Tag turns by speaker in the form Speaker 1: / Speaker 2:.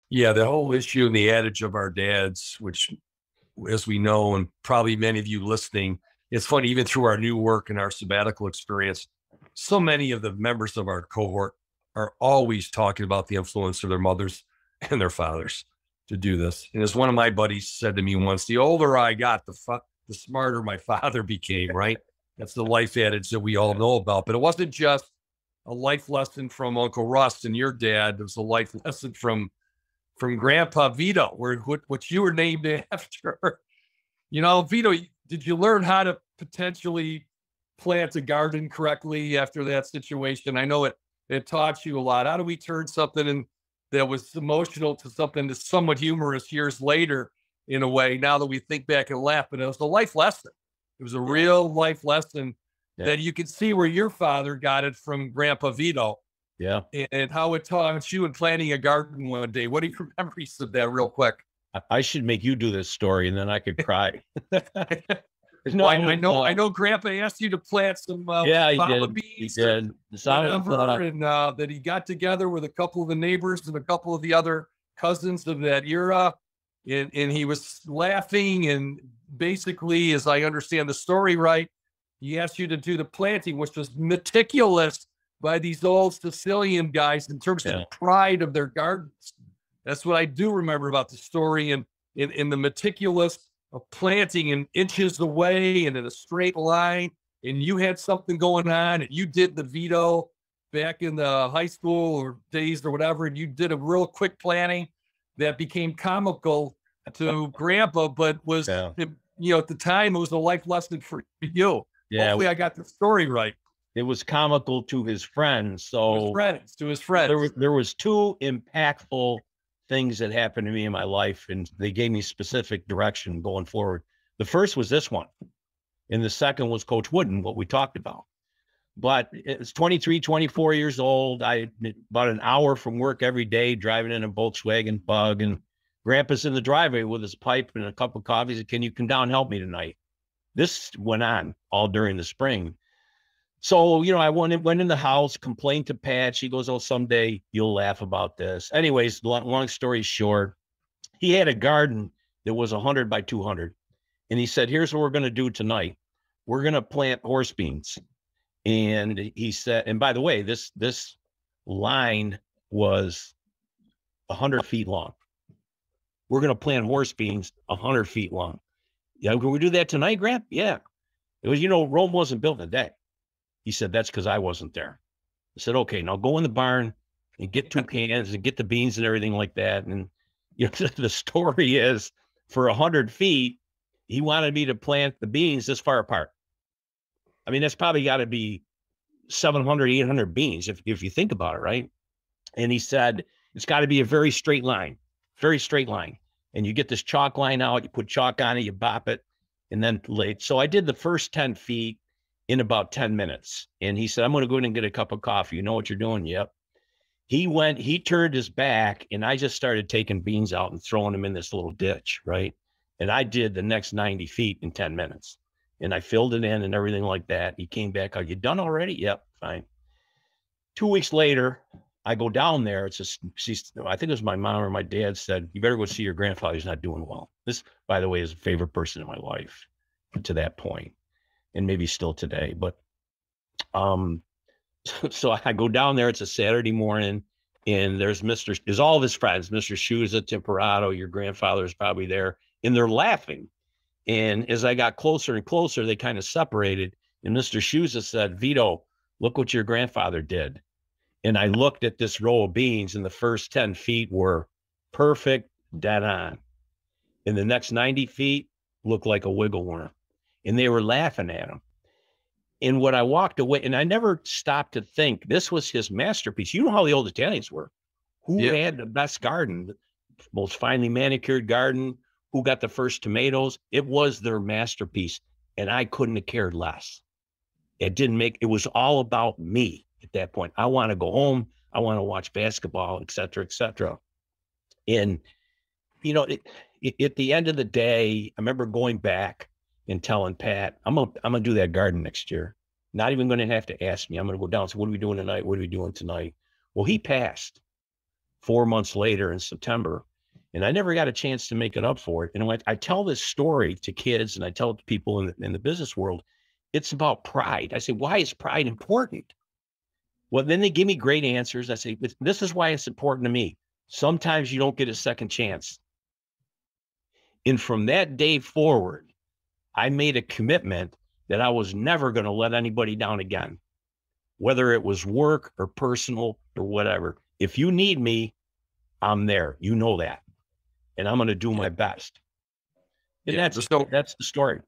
Speaker 1: Yeah, the whole issue and the adage of our dads, which, as we know, and probably many of you listening, it's funny, even through our new work and our sabbatical experience, so many of the members of our cohort are always talking about the influence of their mothers and their fathers to do this. And as one of my buddies said to me once, the older I got, the smarter my father became, right? That's the life adage that we all know about. But it wasn't just a life lesson from Uncle Russ and your dad. It was a life lesson from Grandpa Vito, what you were named after. Vito, did you learn how to potentially plant a garden correctly after that situation? I know it taught you a lot. How do we turn something that was emotional to something that's somewhat humorous years later, in a way, now that we think back and laugh? But it was a life lesson. It was a real life lesson that you could see where your father got it from Grandpa Vito.
Speaker 2: Yeah.
Speaker 1: And how it taught you in planting a garden one day. What do you remember of that real quick?
Speaker 2: I should make you do this story and then I could cry.
Speaker 1: No, I know Grandpa asked you to plant some fava beans.
Speaker 2: He did.
Speaker 1: And that he got together with a couple of the neighbors and a couple of the other cousins of that era. And he was laughing. And basically, as I understand the story right, he asked you to do the planting, which was meticulous by these old Sicilian guys in terms of the pride of their gardens. That's what I do remember about the story, and in the meticulous of planting in inches away and in a straight line. And you had something going on, and you did the Vito back in the high school or days or whatever, and you did a real quick planting that became comical to Grandpa, but was, at the time, it was a life lesson for you.
Speaker 2: Yeah.
Speaker 1: Hopefully I got the story right.
Speaker 2: It was comical to his friends. So
Speaker 1: to his friends.
Speaker 2: There was two impactful things that happened to me in my life, and they gave me specific direction going forward. The first was this one, and the second was Coach Wooden, what we talked about. But it's 23, 24 years old. I about an hour from work every day, driving in a Volkswagen Bug, and Grandpa's in the driveway with his pipe and a cup of coffee. He said, "Can you come down and help me tonight?" This went on all during the spring. So, I went in the house, complained to Pat. She goes, "Oh, someday you'll laugh about this." Anyways, long story short, he had a garden that was 100 by 200. And he said, "Here's what we're going to do tonight. We're going to plant horse beans." And he said, and by the way, this line was 100 feet long. We're going to plant horse beans 100 feet long. Yeah, can we do that tonight, Grant? Yeah. It was, Rome wasn't built in a day. He said, "That's because I wasn't there." I said, "Okay, now go in the barn and get 2 cans and get the beans and everything like that." And the story is, for 100 feet, he wanted me to plant the beans this far apart. I mean, that's probably got to be 700, 800 beans if you think about it, right? And he said, it's got to be a very straight line. And you get this chalk line out, you put chalk on it, you bop it, and then late. So I did the first 10 feet in about 10 minutes. And he said, "I'm going to go in and get a cup of coffee. You know what you're doing?" Yep. He turned his back, and I just started taking beans out and throwing them in this little ditch, right? And I did the next 90 feet in 10 minutes. And I filled it in and everything like that. He came back, "Are you done already?" "Yep, fine." 2 weeks later, I go down there. I think it was my mom or my dad said, "You better go see your grandfather. He's not doing well." This, by the way, is a favorite person in my life to that point, and maybe still today. But so I go down there. It's a Saturday morning, and there's all of his friends, Mr. Schuza, Temperato, your grandfather is probably there, and they're laughing. And as I got closer and closer, they kind of separated. And Mr. Schuza said, "Vito, look what your grandfather did." And I looked at this row of beans, and the first 10 feet were perfect, dead on. And the next 90 feet looked like a wiggle worm. And they were laughing at him. And when I walked away, and I never stopped to think, this was his masterpiece. You know how the old Italians were. Who had the best garden, the most finely manicured garden? Who got the first tomatoes? It was their masterpiece. And I couldn't have cared less. It was all about me at that point. I want to go home. I want to watch basketball, et cetera, et cetera. And, at the end of the day, I remember going back and telling Pat, I'm gonna do that garden next year. Not even going to have to ask me. I'm going to go down and say, "What are we doing tonight? What are we doing tonight?" Well, he passed 4 months later in September, and I never got a chance to make it up for it. And when I tell this story to kids and I tell it to people in the business world, it's about pride. I say, why is pride important? Well, then they give me great answers. I say, this is why it's important to me. Sometimes you don't get a second chance. And from that day forward, I made a commitment that I was never going to let anybody down again, whether it was work or personal or whatever. If you need me, I'm there. You know that. And I'm going to do my best. And that's the story.